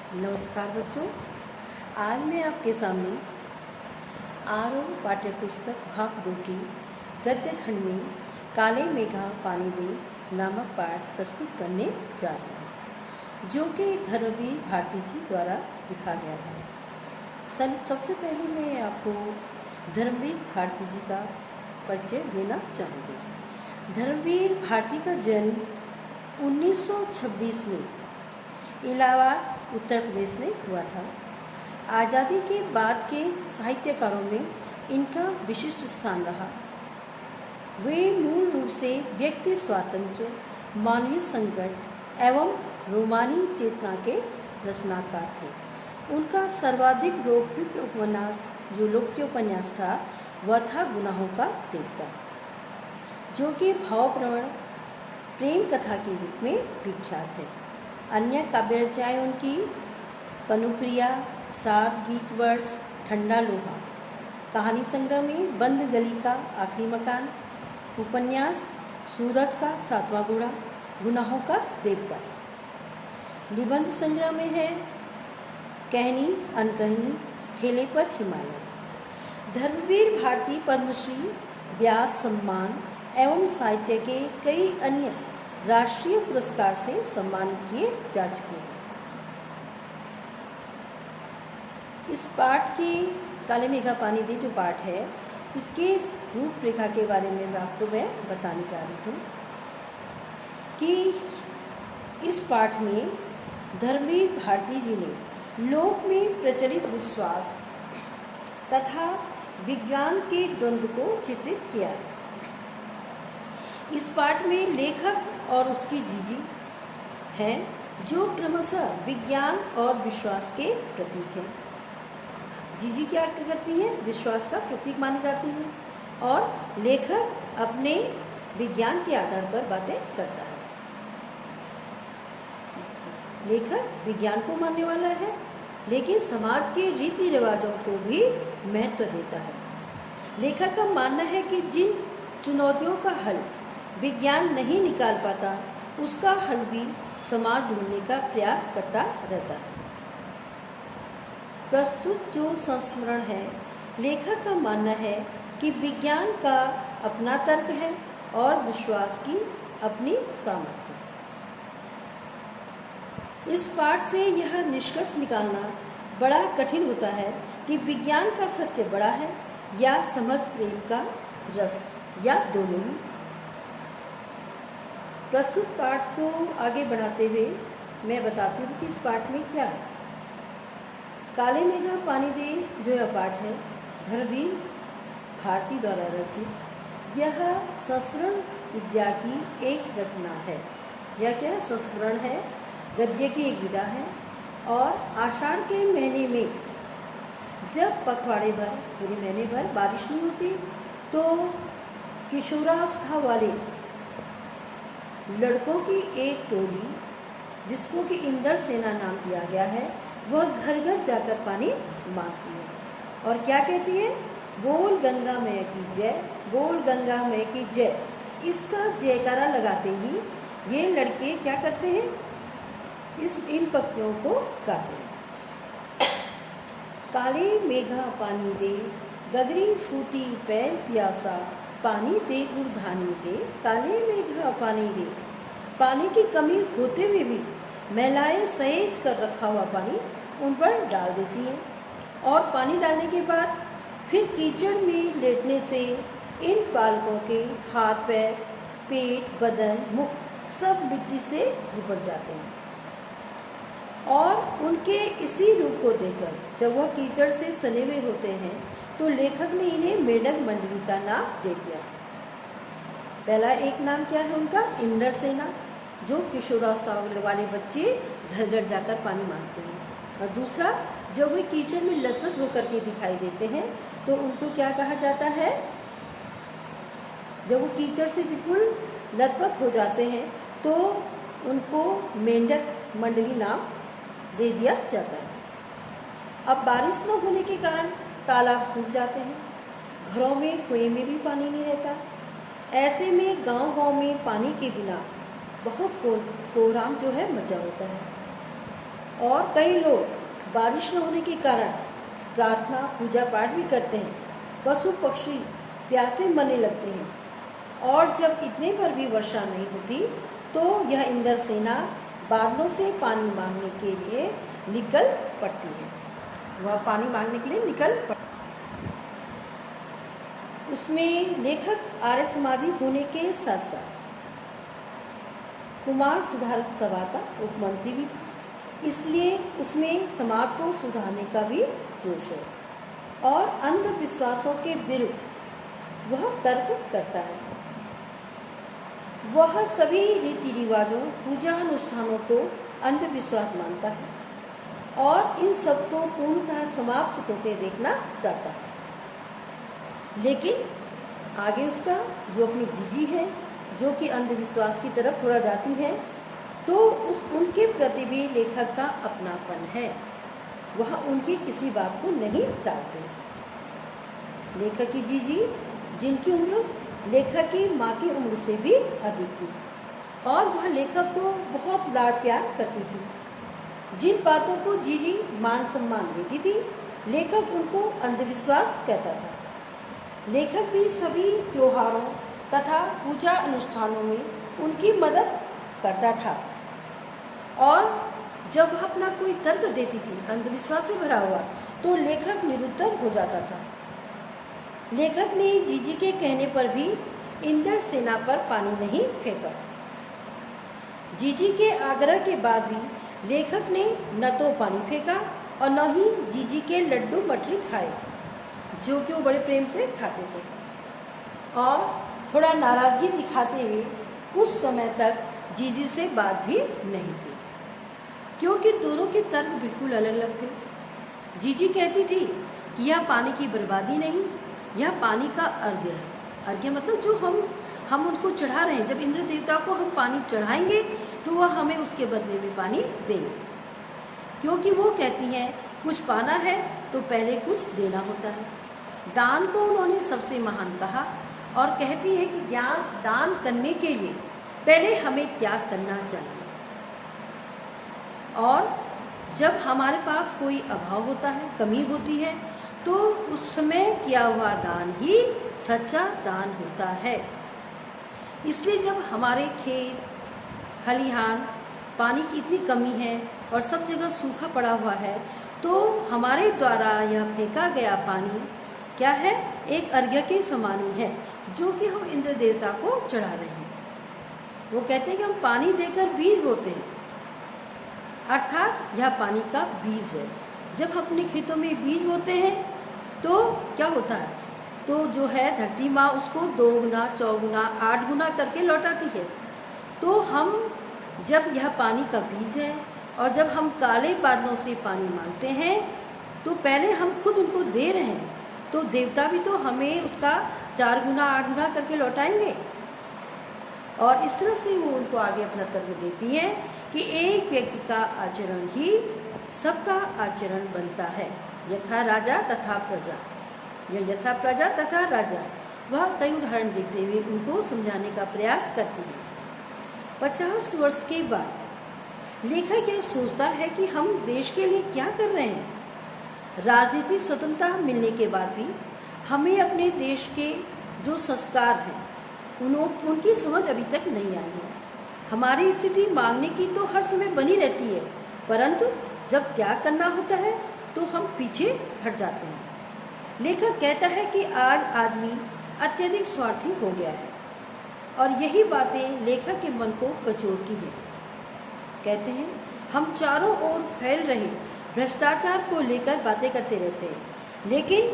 नमस्कार बच्चों, आज मैं आपके सामने आरोह पाठ्य पुस्तक भाग 2 की गद्य खंड में काले मेघा पानी दे नामक पाठ प्रस्तुत करने जा रही हूँ, जो कि धर्मवीर भारती जी द्वारा लिखा गया है। सबसे पहले मैं आपको धर्मवीर भारती जी का परिचय देना चाहूँगी। धर्मवीर भारती का जन्म 1926 में इलाहाबाद उत्तर प्रदेश में हुआ था। आज़ादी के बाद के साहित्यकारों में इनका विशिष्ट स्थान रहा। वे मूल रूप से व्यक्ति स्वातंत्र्य, मानवीय संकट एवं रोमानी चेतना के रचनाकार थे। उनका सर्वाधिक लोकप्रिय उपन्यास था वह था गुनाहों का देवता, जो कि भावप्रवण प्रेम कथा के रूप में विख्यात है। अन्य काव्य रचनाएं उनकी कनुप्रिया, सात गीत वर्ष, ठंडा लोहा, कहानी संग्रह में बंद गली का आखिरी मकान, उपन्यास सूरज का सातवां घोड़ा, गुनाहों का देवता। निबंध संग्रह में है कहनी अनकहनी, ठेले पर हिमालय। धर्मवीर भारती पद्मश्री, व्यास सम्मान एवं साहित्य के कई अन्य राष्ट्रीय पुरस्कार से सम्मानित किए जा चुके हैं। इस पाठ के काले मेघा पानी दे जो पाठ है, इसके रूपरेखा के बारे में आपको मैं बताने जा रही हूँ कि इस पाठ में धर्मवीर भारती जी ने लोक में प्रचलित विश्वास तथा विज्ञान के द्वंद्व को चित्रित किया है। इस पाठ में लेखक और उसकी जीजी हैं, जो क्रमशः विज्ञान और विश्वास के प्रतीक हैं। जीजी क्या करती है? विश्वास का प्रतीक मानी जाती है, और लेखक अपने विज्ञान के आधार पर बातें करता है। लेखक विज्ञान को मानने वाला है, लेकिन समाज के रीति रिवाजों को भी महत्व देता है। लेखक का मानना है कि जिन चुनौतियों का हल विज्ञान नहीं निकाल पाता, उसका हल भी समाज ढूंढने का प्रयास करता रहता है। प्रस्तुत जो संस्मरण है, लेखक का मानना है कि विज्ञान का अपना तर्क है और विश्वास की अपनी सामर्थ्य। इस पाठ से यह निष्कर्ष निकालना बड़ा कठिन होता है कि विज्ञान का सत्य बड़ा है या समझ प्रेम का रस, या दोनों ही। प्रस्तुत पाठ को आगे बढ़ाते हुए मैं बताती हूँ कि इस पाठ में क्या है। काले मेघा पानी दे जो यह पाठ है, धर्मवीर भारती द्वारा रचित यह संस्मरण विद्या की एक रचना है। यह क्या संस्मरण है? गद्य की एक विधा है। और आषाढ़ के महीने में जब पखवाड़े भर, पूरे महीने भर बारिश नहीं होती, तो किशोरावस्था वाले लड़कों की एक टोली, जिसको कि इंद्र सेना नाम दिया गया है, वह घर घर जाकर पानी मांगती है और क्या कहती है? बोल गंगा मैया की जय, बोल गंगा मैया की जय। इसका जयकारा लगाते ही ये लड़के क्या करते हैं? इन पंक्तियों को गाते हैं। काले मेघा पानी दे, गगरी फूटी पैर प्यासा, पानी दे उर्धानी दे, काले मेघा पानी दे। पानी की कमी होते हुए भी महिलाएं सहेज कर रखा हुआ पानी उन पर डाल देती हैं, और पानी डालने के बाद फिर कीचड़ में लेटने से इन बालकों के हाथ पैर, पेट, बदन, मुख सब मिट्टी से लिपट जाते हैं। और उनके इसी रूप को देखकर जब वह कीचड़ से सने हुए होते हैं, तो लेखक ने इन्हें मेढक मंडली का नाम दे दिया। पहला एक नाम क्या है उनका? इंद्र सेना, जो किशोरावस्था वाले बच्चे घर घर जाकर पानी मांगते हैं। और दूसरा, जब वे कीचड़ में लथपथ होकर के दिखाई देते हैं, तो उनको क्या कहा जाता है? जब वो कीचड़ से बिल्कुल लथपथ हो जाते हैं, तो उनको मेंढक मंडली नाम दे दिया जाता है। अब बारिश न होने के कारण तालाब सूख जाते हैं, घरों में कुएं में भी पानी नहीं रहता। ऐसे में गांव-गांव में पानी के बिना बहुत कोहराम जो है मचा होता है। और कई लोग बारिश न होने के कारण प्रार्थना पूजा पाठ भी करते हैं। पशु पक्षी प्यासे मरने लगते हैं और जब इतने पर भी वर्षा नहीं होती तो यह इंद्र सेना बादलों से पानी मांगने के लिए निकल पड़ती है। वह पानी मांगने के लिए निकल पड़ती। उसमें लेखक आर्य समाजी होने के साथ साथ कुमार सुधारक सभा का उपमंत्री भी था, इसलिए उसमें समाज को सुधारने का भी जोश है और अंधविश्वासों के विरुद्ध वह तर्क करता है। वह सभी रीति रिवाजों पूजा अनुष्ठानों को अंधविश्वास मानता है और इन सबको पूर्णतः समाप्त होते देखना चाहता है। लेकिन आगे उसका जो अपनी जीजी है, जो कि अंधविश्वास की तरफ थोड़ा जाती है, तो उनके प्रति भी लेखक का अपनापन है। वह उनकी किसी बात को नहीं टालते। लेखक की जीजी, जिनकी उम्र लेखक की माँ की उम्र से भी अधिक थी और वह लेखक को बहुत लाड प्यार करती थी। जिन बातों को जीजी मान सम्मान देती थी, लेखक उनको अंधविश्वास कहता था। लेखक भी सभी त्योहारों तथा पूजा अनुष्ठानों में उनकी मदद करता था और जब वह अपना कोई तर्क देती थी अंधविश्वास से भरा हुआ, तो लेखक निरुत्तर हो जाता था। लेखक ने जीजी के कहने पर भी इंद्र सेना पर पानी नहीं फेंका। जीजी के आग्रह के बाद भी लेखक ने न तो पानी फेंका और न ही जीजी के लड्डू मठरी खाए, जो कि वो बड़े प्रेम से खाते थे, और थोड़ा नाराजगी दिखाते हुए कुछ समय तक जीजी से बात भी नहीं की, क्योंकि दोनों के तर्क बिल्कुल अलग अलग थे। जीजी कहती थी कि यह पानी की बर्बादी नहीं, यह पानी का अर्घ्य है। अर्घ्य मतलब जो हम उनको चढ़ा रहे हैं, जब इंद्र देवता को हम पानी चढ़ाएंगे तो वह हमें उसके बदले में पानी देंगे, क्योंकि वो कहती हैं कुछ पाना है तो पहले कुछ देना होता है। दान को उन्होंने सबसे महान कहा और कहती है कि दान करने के लिए पहले हमें त्याग करना चाहिए, और जब हमारे पास कोई अभाव होता है, कमी होती है, तो उस समय किया हुआ दान ही सच्चा दान होता है। इसलिए जब हमारे खेत खलिहान पानी की इतनी कमी है और सब जगह सूखा पड़ा हुआ है, तो हमारे द्वारा यह फेंका गया पानी क्या है, एक अर्घ्य के समान ही है, जो कि हम इंद्र देवता को चढ़ा रहे हैं। वो कहते हैं कि हम पानी देकर बीज बोते हैं, अर्थात यह पानी का बीज है। जब हम अपने खेतों में बीज बोते हैं तो क्या होता है, तो जो है धरती माँ उसको 2 गुना 4 गुना 8 गुना करके लौटाती है। तो हम जब यह पानी का बीज है और जब हम काले बादलों से पानी मांगते हैं, तो पहले हम खुद उनको दे रहे हैं, तो देवता भी तो हमें उसका 4 गुना 8 गुना करके लौटाएंगे। और इस तरह से वो उनको आगे अपना तर्क देती है कि एक व्यक्ति का आचरण ही सबका आचरण बनता है, यथा राजा तथा प्रजा, या यथा प्रजा तथा राजा। वह कई उदाहरण देते हुए उनको समझाने का प्रयास करती है। 50 वर्ष के बाद लेखक यह सोचता है कि हम देश के लिए क्या कर रहे हैं। राजनीतिक स्वतंत्रता मिलने के बाद भी हमें अपने देश के जो संस्कार हैं उनकी समझ अभी तक नहीं आई है। हमारी स्थिति मांगने की तो हर समय बनी रहती है, परंतु जब त्याग करना होता है तो हम पीछे हट जाते हैं। लेखक कहता है कि आज आदमी अत्यधिक स्वार्थी हो गया है और यही बातें लेखक के मन को कचोटती हैं। कहते हैं हम चारों ओर फैल रहे भ्रष्टाचार को लेकर बातें करते रहते हैं, लेकिन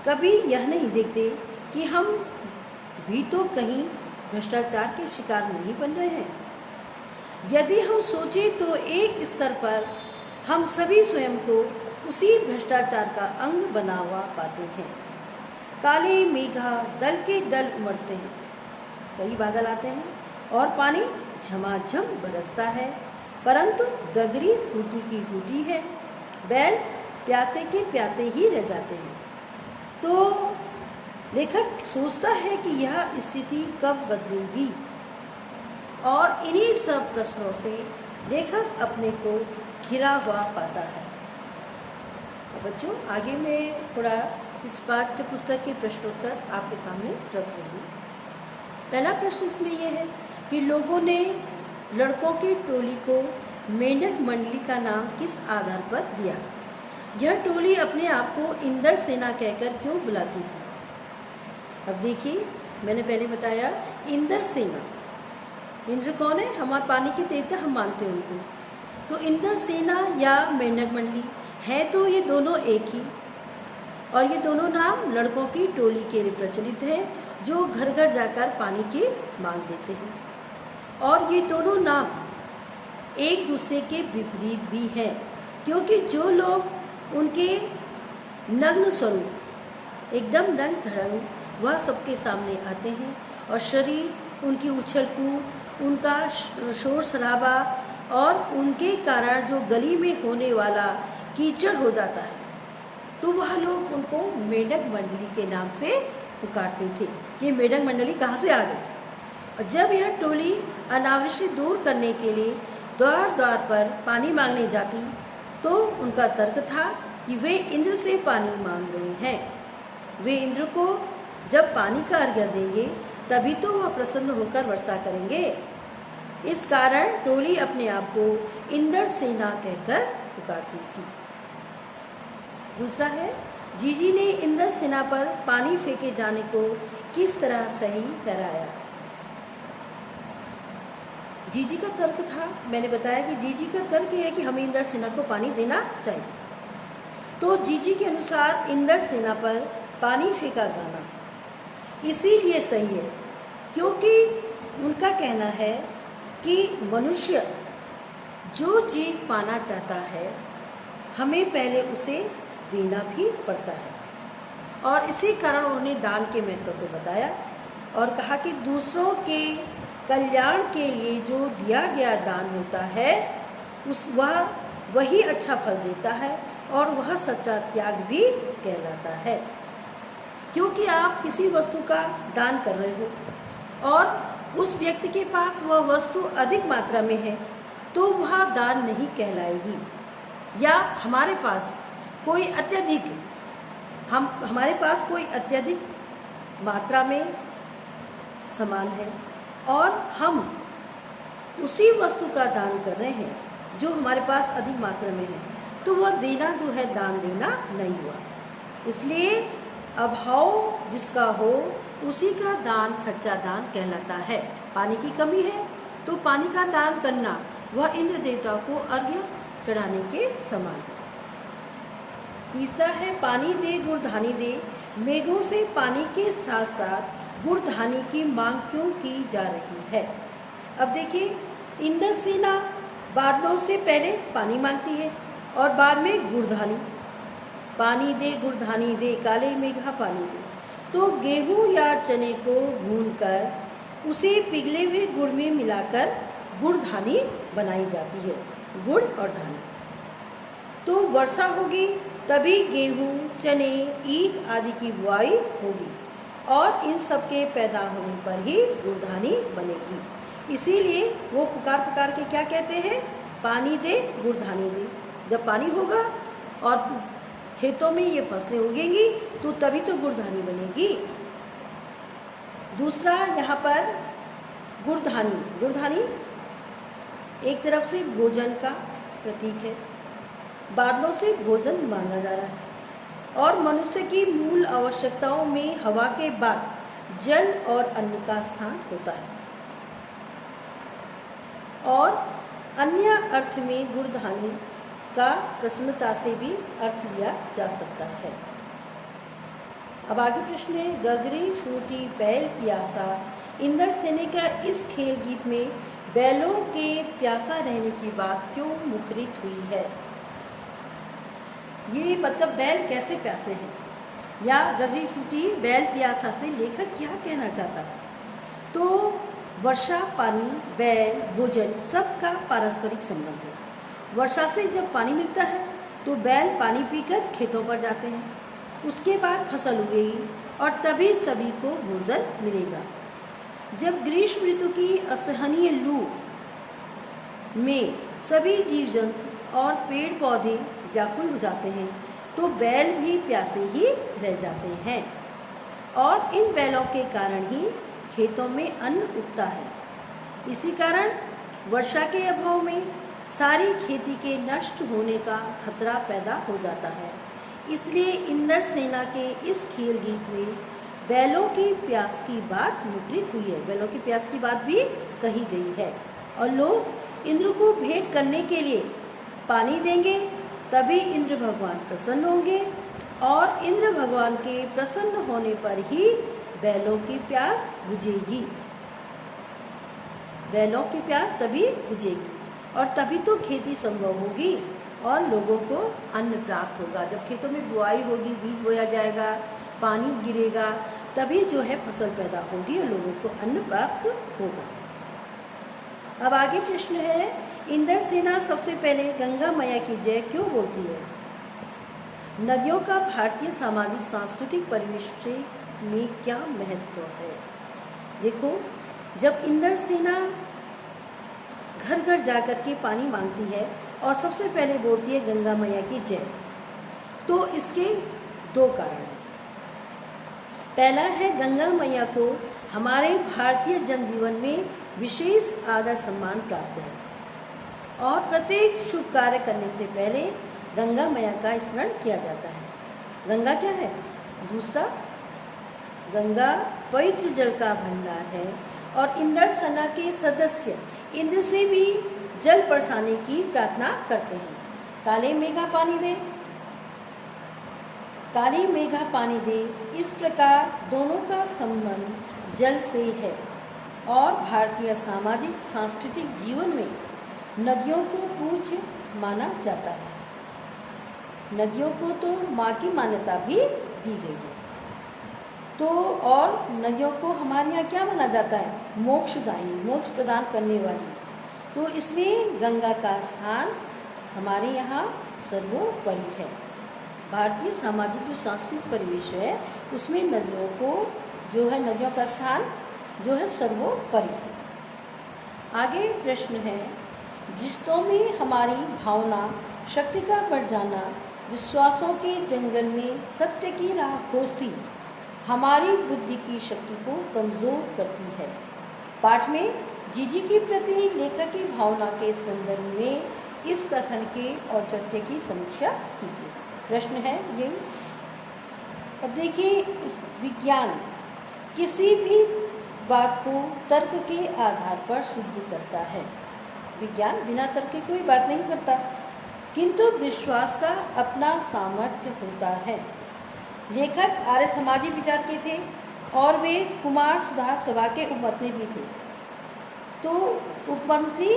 कभी यह नहीं देखते कि हम भी तो कहीं भ्रष्टाचार के शिकार नहीं बन रहे हैं। यदि हम सोचें तो एक स्तर पर हम सभी स्वयं को उसी भ्रष्टाचार का अंग बना हुआ पाते हैं। काले मेघा दल के दल उमड़ते हैं, कई बादल आते हैं और पानी झमाझम बरसता है, परंतु गगरी फूटी की फूटी है, बैल प्यासे के प्यासे ही रह जाते हैं। तो लेखक सोचता है कि यह स्थिति कब बदलेगी, और इन्हीं सब प्रश्नों से लेखक अपने को घिरा हुआ पाता है। बच्चों आगे मैं थोड़ा इस पाठ्य पुस्तक के प्रश्नोत्तर आपके सामने रख रही हूँ। पहला प्रश्न इसमें यह है कि लोगों ने लड़कों की टोली को मेंढक मंडली का नाम किस आधार पर दिया? यह टोली अपने आप को इंद्र सेना कहकर क्यों बुलाती थी? अब देखिए, मैंने पहले बताया इंद्र सेना, इंद्र कौन है? हमारे पानी के देवता, हम मानते हैं उनको। तो इंद्र सेना या मेंढक मंडली है तो ये दोनों एक ही, और ये दोनों नाम लड़कों की टोली के लिए प्रचलित है जो घर घर जाकर पानी की मांग देते हैं। और ये दोनों नाम एक दूसरे के विपरीत भी हैं, क्योंकि जो लोग उनके नग्न स्वरूप एकदम रंग धड़ंग वह सबके सामने आते हैं और शरीर उनकी उछल कूद, उनका शोर शराबा और उनके कारण जो गली में होने वाला कीचड़ हो जाता है, तो वह लोग उनको मेंढक मंडली के नाम से पुकारते थे। ये मेंढक मंडली कहाँ से आ गई? और जब यह टोली अनावृष्टि दूर करने के लिए द्वार द्वार पर पानी मांगने जाती, तो उनका तर्क था कि वे इंद्र से पानी मांग रहे हैं। वे इंद्र को जब पानी का अर्घ्य देंगे तभी तो वह प्रसन्न होकर वर्षा करेंगे। इस कारण टोली अपने आप को इंद्र सेना कहकर पुकारती थी। दूसरा है, जीजी ने इंद्र सेना पर पानी फेंके जाने को किस तरह सही कराया? जीजी का तर्क था, मैंने बताया कि जीजी का तर्क यह है कि हमें इंद्र सेना को पानी देना चाहिए। तो जीजी के अनुसार इंद्र सेना पर पानी फेंका जाना इसीलिए सही है क्योंकि उनका कहना है कि मनुष्य जो चीज पाना चाहता है हमें पहले उसे देना भी पड़ता है, और इसी कारण उन्होंने दान के महत्व को बताया और कहा कि दूसरों के कल्याण के लिए जो दिया गया दान होता है वही अच्छा फल देता है और वह सच्चा त्याग भी कहलाता है। क्योंकि आप किसी वस्तु का दान कर रहे हो और उस व्यक्ति के पास वह वस्तु अधिक मात्रा में है तो वह दान नहीं कहलाएगी, या हमारे पास कोई अत्यधिक मात्रा में सामान है और हम उसी वस्तु का दान कर रहे हैं जो हमारे पास अधिक मात्रा में है, तो वह देना जो है दान देना नहीं हुआ। इसलिए अभाव जिसका हो उसी का दान सच्चा दान कहलाता है। पानी की कमी है तो पानी का दान करना वह इंद्र देवता को अर्घ्य चढ़ाने के समान है। तीसरा है, पानी दे गुड़ धानी दे, मेघों से पानी के साथ साथ गुड़ धानी की मांग क्यों की जा रही है? अब देखिए, इंद्र सेना बादलों से पहले पानी मांगती है और बाद में गुड़ धानी। पानी दे गुड़ धानी दे, काले मेघा पानी दे। तो गेहूं या चने को भूनकर उसे पिघले हुए गुड़ में मिलाकर गुड़ धानी बनाई जाती है, गुड़ और धानी। तो वर्षा होगी तभी गेहूं, चने, ईख आदि की बुआई होगी और इन सब के पैदा होने पर ही गुड़ धानी बनेगी। इसीलिए वो पुकार के क्या कहते हैं? पानी दे गुड़ धानी दे। जब पानी होगा और खेतों में ये फसलें उगेंगी तो तभी तो गुड़ धानी बनेगी। दूसरा यहाँ पर गुड़ धानी एक तरफ से भोजन का प्रतीक है। बादलों से भोजन मांगा जा रहा है और मनुष्य की मूल आवश्यकताओं में हवा के बाद जल और अन्न का स्थान होता है, और अन्य अर्थ में गुड़ धानी का प्रसन्नता से भी अर्थ लिया जा सकता है। अब आगे प्रश्न है, गगरी फूटी बैल प्यासा, इंद्र सेने का इस खेल गीत में बैलों के प्यासा रहने की बात क्यों मुखरित हुई है? ये मतलब बैल कैसे प्यासे हैं, या गगरी फूटी बैल प्यासा से लेखक क्या कहना चाहता है? तो वर्षा, पानी, बैल, भोजन सबका पारस्परिक संबंध है। वर्षा से जब पानी मिलता है तो बैल पानी पीकर खेतों पर जाते हैं, उसके बाद फसल उगेगी और तभी सभी को भोजन मिलेगा। जब ग्रीष्म ऋतु की असहनीय लू में सभी जीव जंतु और पेड़ पौधे व्याकुल हो जाते हैं तो बैल भी प्यासे ही रह जाते हैं, और इन बैलों के कारण ही खेतों में अन्न उगता है। इसी कारण वर्षा के अभाव में सारी खेती के नष्ट होने का खतरा पैदा हो जाता है। इसलिए इंद्रसेना के इस खेल गीत में बैलों की प्यास की बात मुखरित हुई है, बैलों की प्यास की बात भी कही गई है। और लोग इंद्र को भेंट करने के लिए पानी देंगे, तभी इंद्र भगवान प्रसन्न होंगे, और इंद्र भगवान के प्रसन्न होने पर ही बैलों की प्यास बुझेगी। बैलों की प्यास तभी बुझेगी और तभी तो खेती संभव होगी और लोगों को अन्न प्राप्त होगा। जब खेतों में बुआई होगी, बीज बोया जाएगा, पानी गिरेगा, तभी जो है फसल पैदा होगी और लोगों को अन्न प्राप्त होगा। अब आगे प्रश्न है, इंद्रसेना सबसे पहले गंगा मैया की जय क्यों बोलती है? नदियों का भारतीय सामाजिक सांस्कृतिक परिवेश में क्या महत्व है? देखो, जब इंद्रसेना घर घर जाकर के पानी मांगती है और सबसे पहले बोलती है गंगा मैया की जय, तो इसके दो कारण हैं। पहला है, गंगा मैया को हमारे भारतीय जनजीवन में विशेष आदर सम्मान प्राप्त है और प्रत्येक शुभ कार्य करने से पहले गंगा मैया का स्मरण किया जाता है। गंगा क्या है? दूसरा, गंगा पवित्र जल का भंडार है और इंद्रसेना के सदस्य इंद्र से भी जल बरसाने की प्रार्थना करते हैं। काले मेघा पानी दे, काली मेघा पानी दे, इस प्रकार दोनों का संबंध जल से है और भारतीय सामाजिक सांस्कृतिक जीवन में नदियों को पूज्य माना जाता है। नदियों को तो माँ की मान्यता भी दी गई है, तो और नदियों को हमारे यहाँ क्या माना जाता है? मोक्षदायिनी, मोक्ष प्रदान करने वाली। तो इसलिए गंगा का स्थान हमारे यहाँ सर्वोपरि है। भारतीय सामाजिक जो सांस्कृतिक परिवेश है उसमें नदियों को जो है, नदियों का स्थान जो है सर्वोपरि है। आगे प्रश्न है, रिश्तों में हमारी भावना शक्ति का बढ़ जाना विश्वासों के जंगल में सत्य की राह खोजती हमारी बुद्धि की शक्ति को कमजोर करती है। पाठ में जीजी के प्रति लेखक की भावना के संदर्भ में इस कथन के औचित्य की समीक्षा कीजिए। प्रश्न है ये। अब देखिए, इस विज्ञान किसी भी बात को तर्क के आधार पर सिद्ध करता है। विज्ञान बिना तर्क के कोई बात नहीं करता, किंतु विश्वास का अपना सामर्थ्य होता है। लेखक आर्य समाजी विचार के थे और वे कुमार सुधार सभा के उपमंत्री भी थे। तो उपमंत्री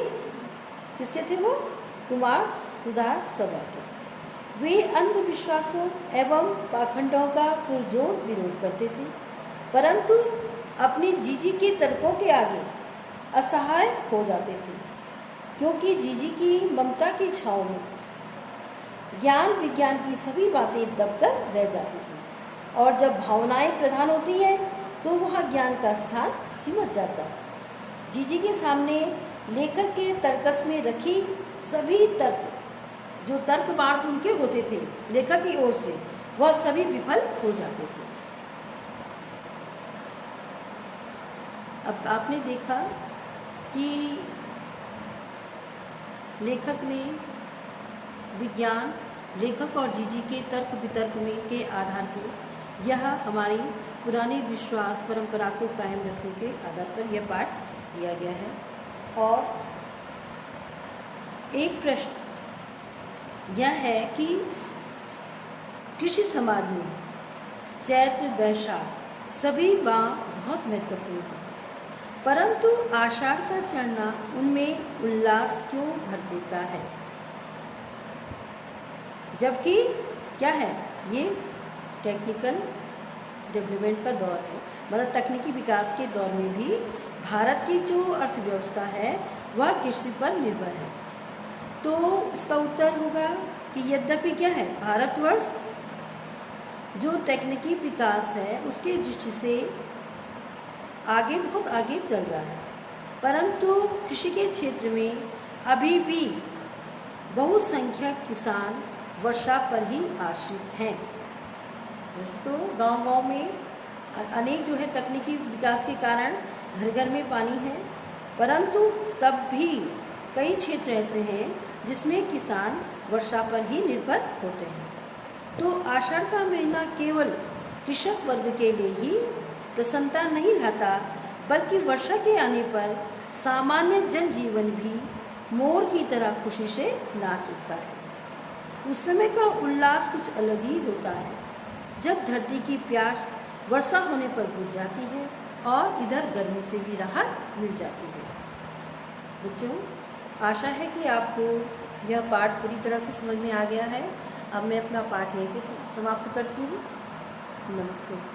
किसके थे? वो कुमार सुधार सभा के। वे अंधविश्वासों एवं पाखंडों का पुरजोर विरोध करते थे, परंतु अपनी जीजी के तर्कों के आगे असहाय हो जाते थे, क्योंकि जीजी की ममता की छांव में ज्ञान विज्ञान की सभी बातें दबकर रह जाती थी, और जब भावनाएं प्रधान होती हैं तो वहाँ ज्ञान का स्थान सिमट जाता है। जीजी के सामने लेखक के तर्कस में रखी सभी तर्क, जो तर्क मार्ग उनके होते थे लेखक की ओर से, वह सभी विफल हो जाते थे। अब आपने देखा कि लेखक ने विज्ञान, लेखक और जीजी के तर्क वितर्क में के आधार पर यह हमारी पुराने विश्वास परंपरा को कायम रखने के आधार पर यह पाठ दिया गया है। और एक प्रश्न यह है कि कृषि समाज में चैत्र वैशाख सभी माह बहुत महत्वपूर्ण है, परंतु आषाढ़ का चढ़ना उनमें उल्लास क्यों भर देता है? जबकि क्या है, ये टेक्निकल डेवलपमेंट का दौर है, मतलब तकनीकी विकास के दौर में भी भारत की जो अर्थव्यवस्था है वह कृषि पर निर्भर है। तो इसका उत्तर होगा कि यद्यपि क्या है, भारतवर्ष जो तकनीकी विकास है उसके दृष्टि से आगे, बहुत आगे चल रहा है, परंतु कृषि के क्षेत्र में अभी भी बहुसंख्यक किसान वर्षा पर ही आश्रित हैं। वैसे तो गांव-गांव में अनेक जो है तकनीकी विकास के कारण घर घर में पानी है, परंतु तब भी कई क्षेत्र ऐसे हैं जिसमें किसान वर्षा पर ही निर्भर होते हैं। तो आषाढ़ का महीना केवल कृषक वर्ग के लिए ही प्रसन्नता नहीं लाता, बल्कि वर्षा के आने पर सामान्य जनजीवन भी मोर की तरह खुशी से नाच उठता है। उस समय का उल्लास कुछ अलग ही होता है, जब धरती की प्यास वर्षा होने पर बुझ जाती है और इधर गर्मी से भी राहत मिल जाती है। बच्चों, आशा है कि आपको यह पाठ पूरी तरह से समझ में आ गया है। अब मैं अपना पाठ यहीं पे समाप्त करती हूँ। नमस्ते।